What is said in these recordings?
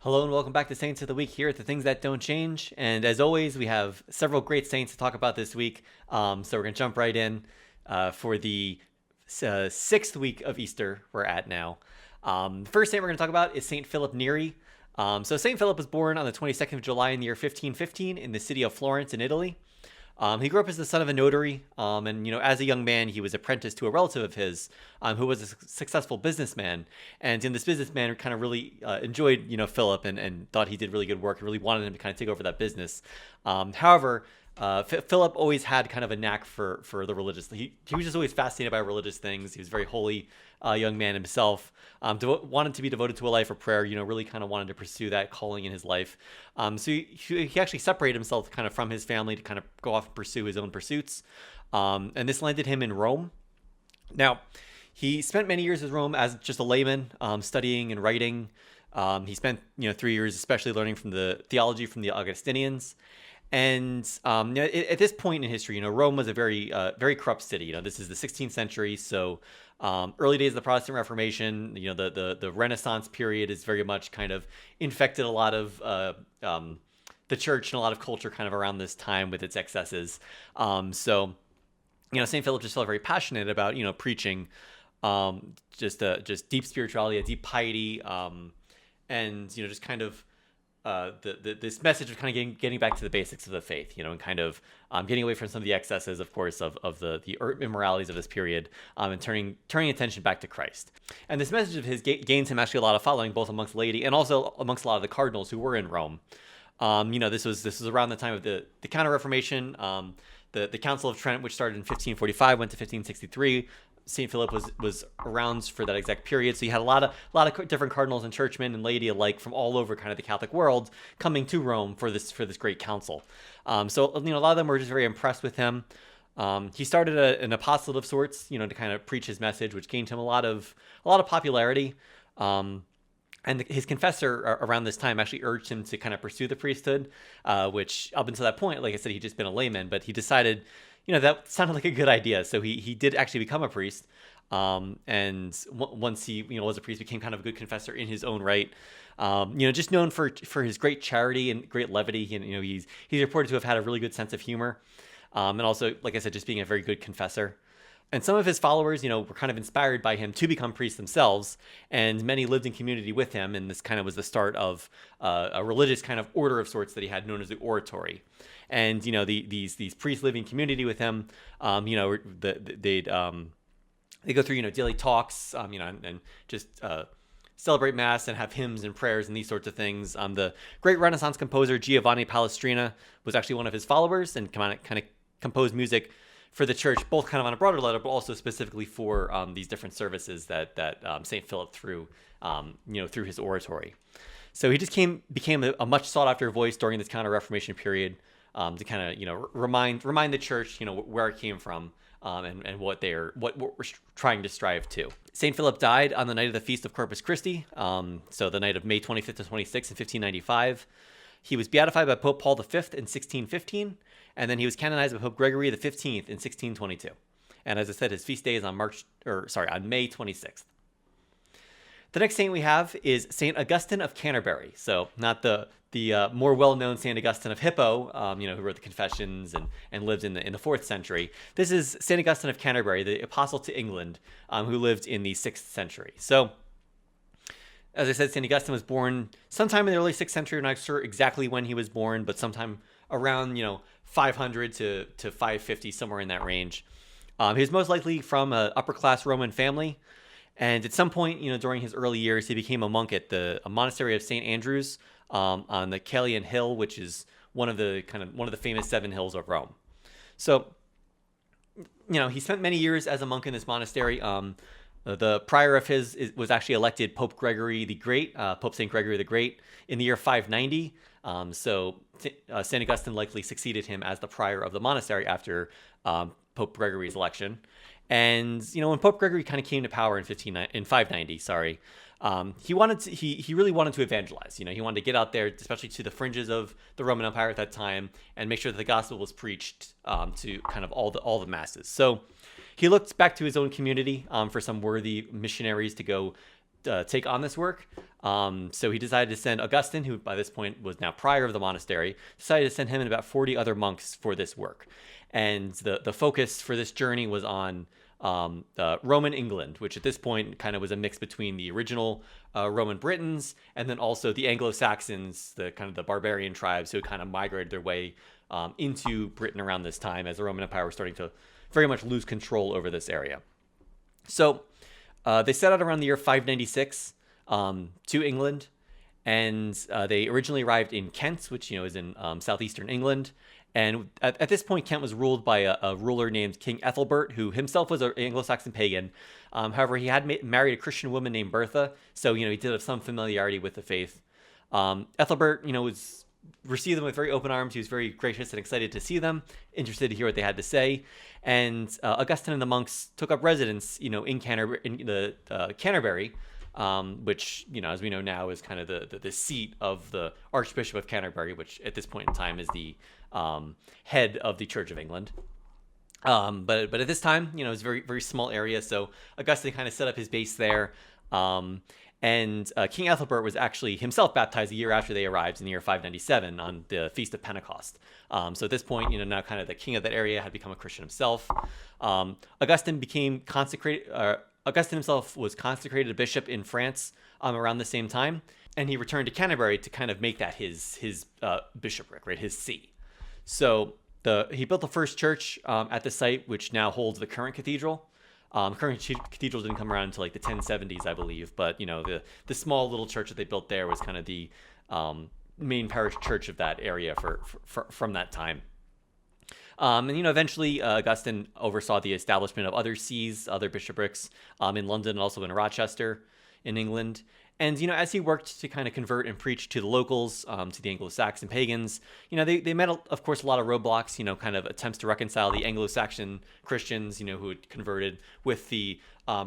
Hello and welcome back to Saints of the Week here at the Things That Don't Change. And as always, we have several great saints to talk about this week. So we're going to jump right in for the sixth week of Easter we're at now. The first saint we're going to talk about is Saint Philip Neri. So Saint Philip was born on the 22nd of July in the year 1515 in the city of Florence in Italy. He grew up as the son of a notary, and as a young man, he was apprenticed to a relative of his, who was a successful businessman. And in this businessman kind of really enjoyed, Philip and thought he did really good work and really wanted him to kind of take over that business. However, Philip always had kind of a knack for the religious. He was just always fascinated by religious things. He was a very holy young man himself. Wanted to be devoted to a life of prayer. Really kind of wanted to pursue that calling in his life. So he actually separated himself kind of from his family to kind of go off and pursue his own pursuits. And this landed him in Rome. Now, he spent many years in Rome as just a layman, studying and writing. He spent 3 years especially learning from the theology from the Augustinians. And at this point in history, Rome was a very corrupt city. This is the 16th century, so early days of the Protestant Reformation. The Renaissance period is very much kind of infected a lot of the church and a lot of culture kind of around this time with its excesses. So Saint Philip just felt very passionate about preaching just deep spirituality, a deep piety, and just kind of. This message of kind of getting back to the basics of the faith, and kind of getting away from some of the excesses, of course, of the immoralities of this period, and turning attention back to Christ. And this message of his gains him actually a lot of following, both amongst laity and also amongst a lot of the cardinals who were in Rome. This was around the time of the Counter-Reformation. The Council of Trent, which started in 1545, went to 1563. St. Philip was around for that exact period. So you had a lot of different cardinals and churchmen and laity alike from all over kind of the Catholic world coming to Rome for this great council. So a lot of them were just very impressed with him. He started an apostolate of sorts, to kind of preach his message, which gained him a lot of popularity. And his confessor around this time actually urged him to kind of pursue the priesthood, which up until that point, like I said, he'd just been a layman, but he decided that sounded like a good idea. So he did actually become a priest. And once he, was a priest, became kind of a good confessor in his own right. Just known for his great charity and great levity. He's reported to have had a really good sense of humor. And also, like I said, just being a very good confessor. And some of his followers, were kind of inspired by him to become priests themselves, and many lived in community with him. And this kind of was the start of a religious kind of order of sorts that he had, known as the Oratory. And these priests living in community with him, they'd go through daily talks, and just celebrate mass and have hymns and prayers and these sorts of things. The great Renaissance composer Giovanni Palestrina was actually one of his followers and kind of composed music for the church, both kind of on a broader level, but also specifically for these different services that Saint Philip through his oratory. So he just became a much sought after voice during this Counter-Reformation period, to kind of remind the church where it came from, and what we're trying to strive to. Saint Philip died on the night of the Feast of Corpus Christi, so the night of May 25th to 26th in 1595. He was beatified by Pope Paul V in 1615, and then he was canonized by Pope Gregory XV in 1622. And as I said, his feast day is on May 26th. The next saint we have is Saint Augustine of Canterbury. So not the more well-known Saint Augustine of Hippo, who wrote the Confessions and lived in the 4th century. This is Saint Augustine of Canterbury, the apostle to England, who lived in the 6th century. So, as I said, Saint Augustine was born sometime in the early 6th century. I'm not sure exactly when he was born, but sometime around 500 to 550, somewhere in that range. He was most likely from an upper-class Roman family. And at some point, during his early years, he became a monk at a monastery of St. Andrew's on the Caelian Hill, which is one of the famous 7 hills of Rome. So, he spent many years as a monk in this monastery. The prior of his was actually elected Pope Gregory the Great, Pope St. Gregory the Great, in the year 590. So St. Augustine likely succeeded him as the prior of the monastery after Pope Gregory's election. And when Pope Gregory kind of came to power in 590, he really wanted to evangelize. He wanted to get out there, especially to the fringes of the Roman Empire at that time, and make sure that the gospel was preached to kind of all the masses. So he looked back to his own community for some worthy missionaries to go take on this work. So he decided to send Augustine, who by this point was now prior of the monastery, decided to send him and about 40 other monks for this work. And the focus for this journey was on Roman England, which at this point kind of was a mix between the original Roman Britons and then also the Anglo-Saxons, the kind of the barbarian tribes who kind of migrated their way into Britain around this time as the Roman Empire was starting to very much lose control over this area. So they set out around the year 596 to England, and they originally arrived in Kent, which is in southeastern England. And at this point, Kent was ruled by a ruler named King Ethelbert, who himself was an Anglo-Saxon pagan. However, he had married a Christian woman named Bertha, so he did have some familiarity with the faith. Ethelbert, was received them with very open arms. He was very gracious and excited to see them, interested to hear what they had to say. And Augustine and the monks took up residence, in Canterbury, which, as we know now, is kind of the seat of the Archbishop of Canterbury, which at this point in time is the head of the Church of England. But at this time, it was a very, very small area. So Augustine kind of set up his base there. And King Ethelbert was actually himself baptized a year after they arrived in the year 597 on the Feast of Pentecost. So at this point, now kind of the king of that area had become a Christian himself. Augustine became consecrated. Augustine himself was consecrated a bishop in France around the same time, and he returned to Canterbury to kind of make that his bishopric, right, his see. So he built the first church at the site, which now holds the current cathedral. Current cathedral didn't come around until like the 1070s, I believe, but the small little church that they built there was kind of the main parish church of that area from that time. And eventually Augustine oversaw the establishment of other sees, other bishoprics in London and also in Rochester in England. And, as he worked to kind of convert and preach to the locals, to the Anglo-Saxon pagans, they met, of course, a lot of roadblocks, kind of attempts to reconcile the Anglo-Saxon Christians, who had converted with the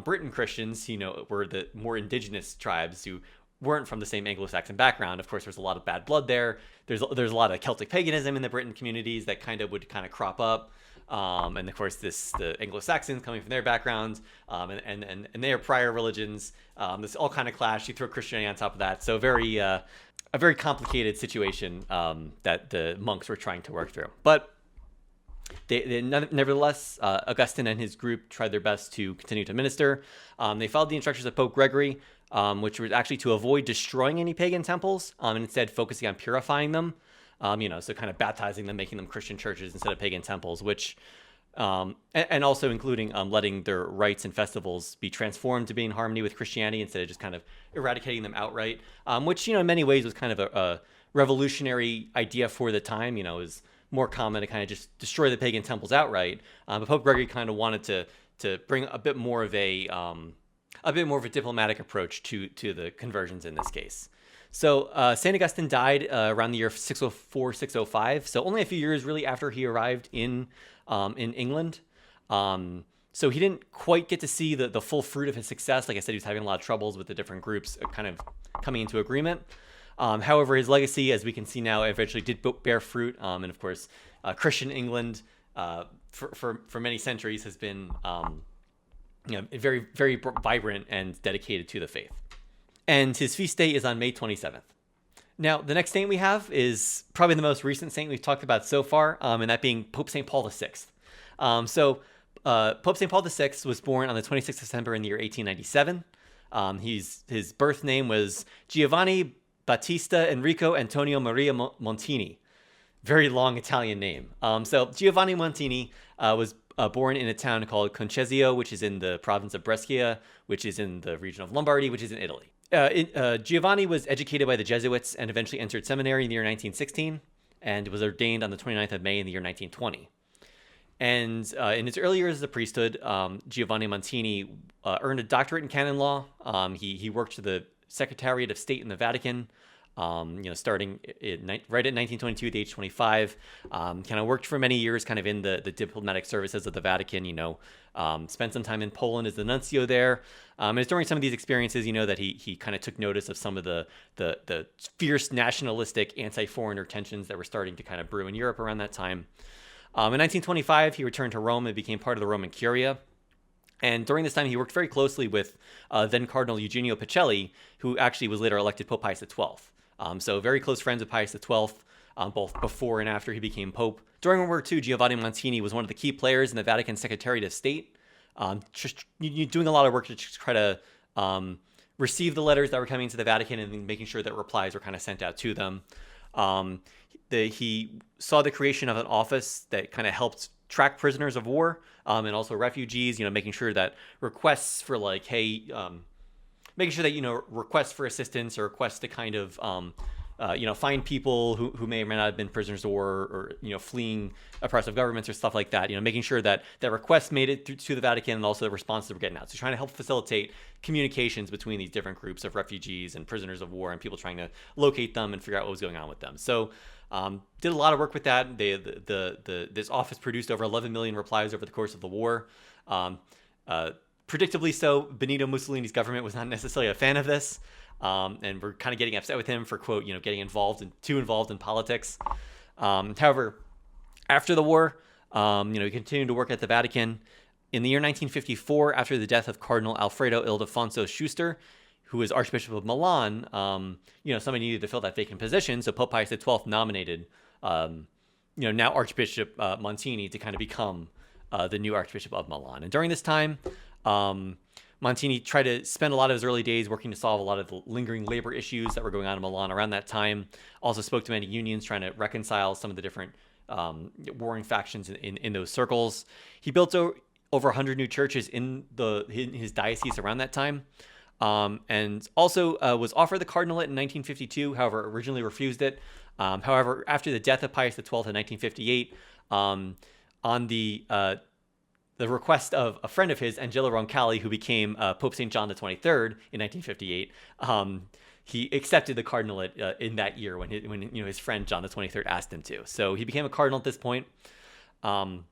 Britain Christians, were the more indigenous tribes who weren't from the same Anglo-Saxon background. Of course, there's a lot of bad blood there. There's a lot of Celtic paganism in the Britain communities that would crop up. And of course, the Anglo-Saxons coming from their backgrounds, and their prior religions, this all kind of clashed. You throw Christianity on top of that, so a very complicated situation that the monks were trying to work through. But they nevertheless, Augustine and his group tried their best to continue to minister. They followed the instructions of Pope Gregory, which was actually to avoid destroying any pagan temples, and instead focusing on purifying them. So kind of baptizing them, making them Christian churches instead of pagan temples, which, and also including letting their rites and festivals be transformed to be in harmony with Christianity instead of just kind of eradicating them outright, which, in many ways was kind of a revolutionary idea for the time. It was more common to kind of just destroy the pagan temples outright. But Pope Gregory kind of wanted to bring a bit more of a diplomatic approach to the conversions in this case. So St. Augustine died around the year 604, 605, so only a few years really after he arrived in England. So he didn't quite get to see the full fruit of his success. Like I said, he was having a lot of troubles with the different groups kind of coming into agreement. However, his legacy, as we can see now, eventually did bear fruit. And of course, Christian England for many centuries has been very, very vibrant and dedicated to the faith. And his feast day is on May 27th. Now, the next saint we have is probably the most recent saint we've talked about so far, and that being Pope St. Paul VI. Pope St. Paul VI was born on the 26th of September in the year 1897. His birth name was Giovanni Battista Enrico Antonio Maria Montini. Very long Italian name. So Giovanni Montini was born in a town called Concesio, which is in the province of Brescia, which is in the region of Lombardy, which is in Italy. Giovanni was educated by the Jesuits and eventually entered seminary in the year 1916 and was ordained on the 29th of May in the year 1920. And in his early years as a priesthood, Giovanni Montini earned a doctorate in canon law. He worked for the Secretariat of State in the Vatican, starting right at 1922 at the age 25. Kind of worked for many years kind of in the diplomatic services of the Vatican, spent some time in Poland as the nuncio there. And it's during some of these experiences, that he kind of took notice of some of the fierce nationalistic anti-foreigner tensions that were starting to kind of brew in Europe around that time. In 1925, he returned to Rome and became part of the Roman Curia. And during this time, he worked very closely with then Cardinal Eugenio Pacelli, who actually was later elected Pope Pius XII. So very close friends with Pius XII, both before and after he became Pope. During World War II, Giovanni Montini was one of the key players in the Vatican Secretariat of State, just doing a lot of work to try to receive the letters that were coming to the Vatican and making sure that replies were kind of sent out to them. He saw the creation of an office that kind of helped track prisoners of war and also refugees, making sure that requests for making sure that, requests for assistance or requests to kind of, find people who may or may not have been prisoners of war or, fleeing oppressive governments or stuff like that, making sure that requests made it to the Vatican and also the responses were getting out. So trying to help facilitate communications between these different groups of refugees and prisoners of war and people trying to locate them and figure out what was going on with them. So did a lot of work with that. This office produced over 11 million replies over the course of the war. Predictably so, Benito Mussolini's government was not necessarily a fan of this, and we're kind of getting upset with him for, quote, getting too involved in politics. However, after the war, he continued to work at the Vatican. In the year 1954, after the death of Cardinal Alfredo Ildefonso Schuster, who was Archbishop of Milan, somebody needed to fill that vacant position. So Pope Pius XII nominated, now Archbishop Montini to kind of become the new Archbishop of Milan. And during this time, Montini tried to spend a lot of his early days working to solve a lot of the lingering labor issues that were going on in Milan around that time. Also spoke to many unions trying to reconcile some of the different warring factions in those circles. He built over 100 new churches in his diocese around that time. And also was offered the cardinalate in 1952, however, originally refused it. However, after the death of Pius XII in 1958, on the request of a friend of his, Angelo Roncalli, who became Pope St. John XXIII in 1958, he accepted the cardinalate in that year when his friend John XXIII asked him to. So he became a cardinal at this point. In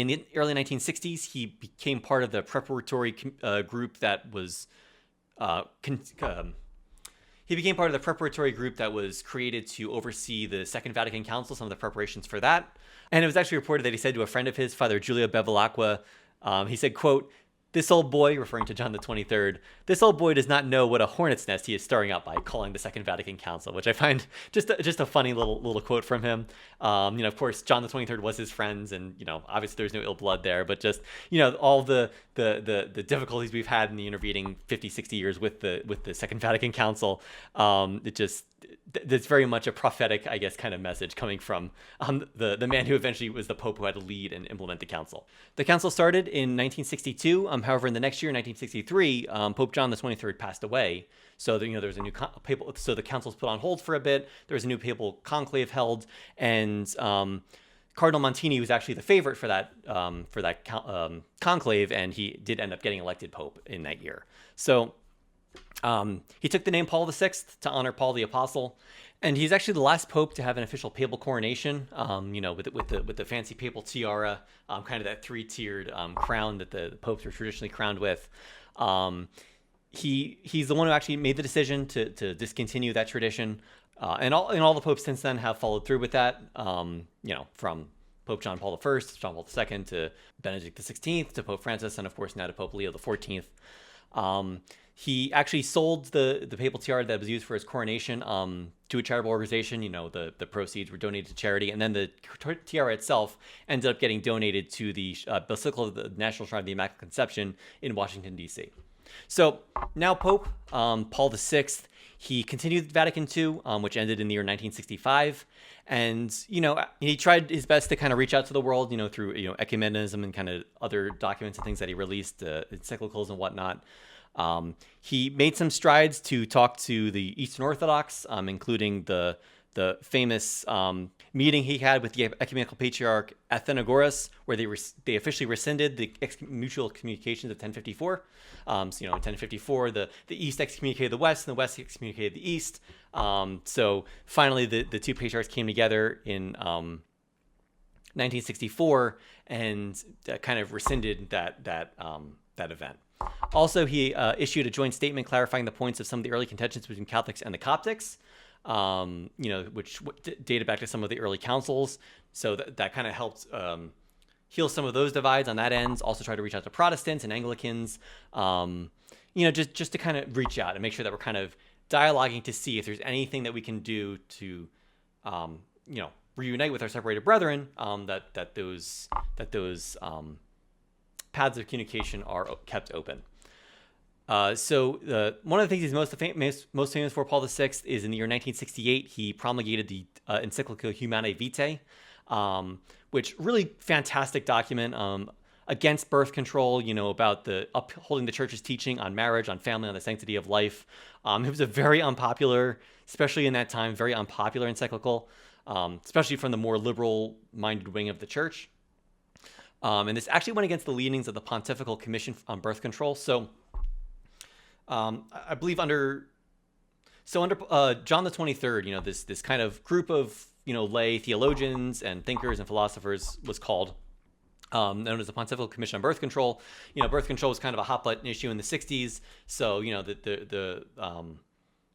the early 1960s, he became part of the preparatory group that was created to oversee the Second Vatican Council, some of the preparations for that. And it was actually reported that he said to a friend of his, Father Giulio Bevilacqua, he said, quote, "This old boy," referring to John the 23rd, "this old boy does not know what a hornet's nest he is stirring up by calling the Second Vatican Council," which I find just a funny little quote from him. Of course, John the 23rd was his friends, and obviously there's no ill blood there, but just all the difficulties we've had in the intervening 50, 60 years with the Second Vatican Council, that's very much a prophetic, I guess, kind of message coming from the man who eventually was the Pope who had to lead and implement the council. The council started in 1962. However, in the next year, 1963, Pope John the 23rd passed away. So there was a new papal. So the council was put on hold for a bit. There was a new papal conclave held, and Cardinal Montini was actually the favorite for that conclave, and he did end up getting elected Pope in that year. So he took the name Paul VI to honor Paul the Apostle, and he's actually the last Pope to have an official papal coronation. With the fancy papal tiara, kind of that three-tiered crown that the popes were traditionally crowned with. He's the one who actually made the decision to discontinue that tradition, and all the popes since then have followed through with that. From Pope John Paul I, John Paul II, to Benedict XVI, to Pope Francis, and of course now to Pope Leo XIV. He actually sold the papal tiara that was used for his coronation to a charitable organization. The proceeds were donated to charity, and then the tiara itself ended up getting donated to the Basilica of the National Shrine of the Immaculate Conception in Washington, D.C. So now Pope Paul VI, he continued Vatican II, which ended in the year 1965. And, he tried his best to kind of reach out to the world, through, ecumenism and kind of other documents and things that he released, encyclicals and whatnot. He made some strides to talk to the Eastern Orthodox, including the famous meeting he had with the ecumenical patriarch Athenagoras, where they officially rescinded the mutual communications of 1054. In 1054, the East excommunicated the West, and the West excommunicated the East. So finally, the two patriarchs came together in 1964 and kind of rescinded that event. Also, he issued a joint statement clarifying the points of some of the early contentions between Catholics and the Coptics, which dated back to some of the early councils. So that kind of helped. heal some of those divides on that end. Also try to reach out to Protestants and Anglicans, just to kind of reach out and make sure that we're kind of dialoguing to see if there's anything that we can do to, reunite with our separated brethren, that those paths of communication are kept open. So one of the things he's most famous for, Paul VI, is in the year 1968, he promulgated the encyclical Humanae Vitae, which really fantastic document against birth control, about the upholding the church's teaching on marriage, on family, on the sanctity of life. It was a very unpopular, especially in that time, very unpopular encyclical, especially from the more liberal-minded wing of the church. And this actually went against the leanings of the Pontifical Commission on Birth Control. So I believe under John the 23rd, this kind of group of lay theologians and thinkers and philosophers was called, known as the Pontifical Commission on Birth Control. Birth control was kind of a hot button issue in the 60s. So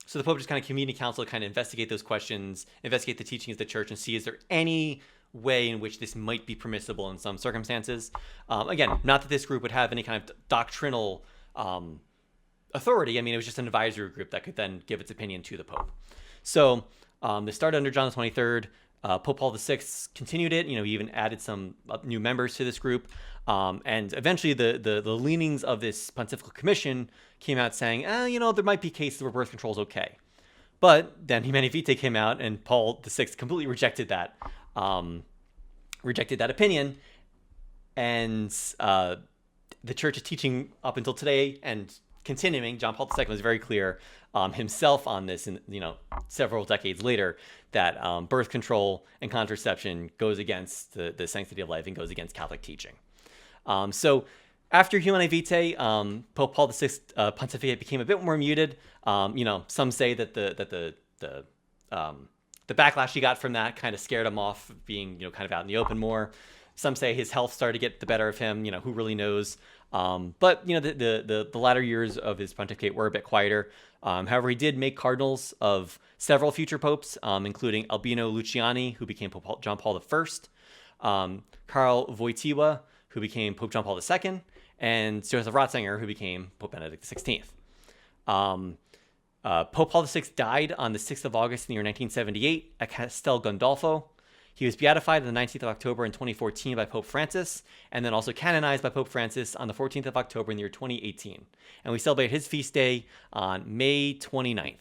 so the Pope just kind of convened a council to kind of investigate those questions, investigate the teachings of the church, and see is there any way in which this might be permissible in some circumstances. Again, not that this group would have any kind of doctrinal authority. I mean, it was just an advisory group that could then give its opinion to the Pope. So they started under John the 23rd. Pope Paul VI continued it. He even added some new members to this group. And eventually the leanings of this Pontifical Commission came out saying, there might be cases where birth control is okay. But then Humanae Vitae came out, and Paul VI completely rejected that opinion. And the church is teaching up until today and continuing. John Paul II was very clear himself on this, and several decades later, that birth control and contraception goes against the sanctity of life and goes against Catholic teaching. So after Humanae Vitae, Pope Paul VI pontificate became a bit more muted. Some say that the backlash he got from that kind of scared him off being kind of out in the open more. Some say his health started to get the better of him. Who really knows? But the latter years of his pontificate were a bit quieter. However, he did make cardinals of several future popes, including Albino Luciani, who became Pope John Paul I, Karl Wojtyła, who became Pope John Paul II, and Joseph Ratzinger, who became Pope Benedict XVI. Pope Paul VI died on the 6th of August in the year 1978 at Castel Gandolfo. He was beatified on the 19th of October in 2014 by Pope Francis, and then also canonized by Pope Francis on the 14th of October in the year 2018. And we celebrate his feast day on May 29th.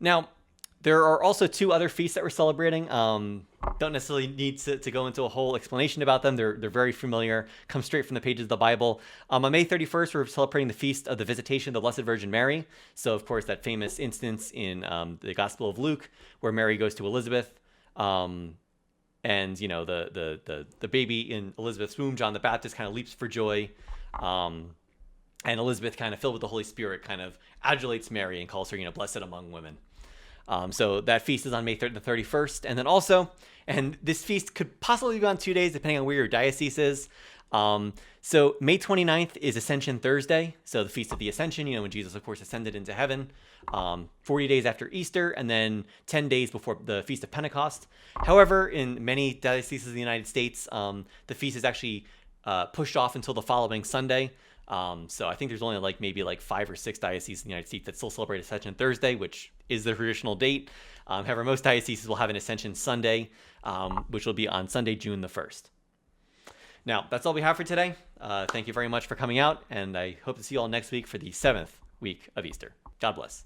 Now, there are also two other feasts that we're celebrating. Don't necessarily need to go into a whole explanation about them. They're very familiar, come straight from the pages of the Bible. On May 31st, we're celebrating the feast of the Visitation of the Blessed Virgin Mary. So, of course, that famous instance in the Gospel of Luke where Mary goes to Elizabeth, and the baby in Elizabeth's womb, John the Baptist, kind of leaps for joy, and Elizabeth, kind of filled with the Holy Spirit, kind of adulates Mary and calls her, blessed among women. So that feast is on May 31st. And then also, and this feast could possibly be on 2 days, depending on where your diocese is. So May 29th is Ascension Thursday. So the Feast of the Ascension, when Jesus, of course, ascended into heaven, 40 days after Easter, and then 10 days before the Feast of Pentecost. However, in many dioceses of the United States, the feast is actually pushed off until the following Sunday. So I think there's only maybe 5 or 6 dioceses in the United States that still celebrate Ascension Thursday, which is the traditional date. However, most dioceses will have an Ascension Sunday, which will be on Sunday, June the 1st. Now, that's all we have for today. Thank you very much for coming out, and I hope to see you all next week for the 7th week of Easter. God bless.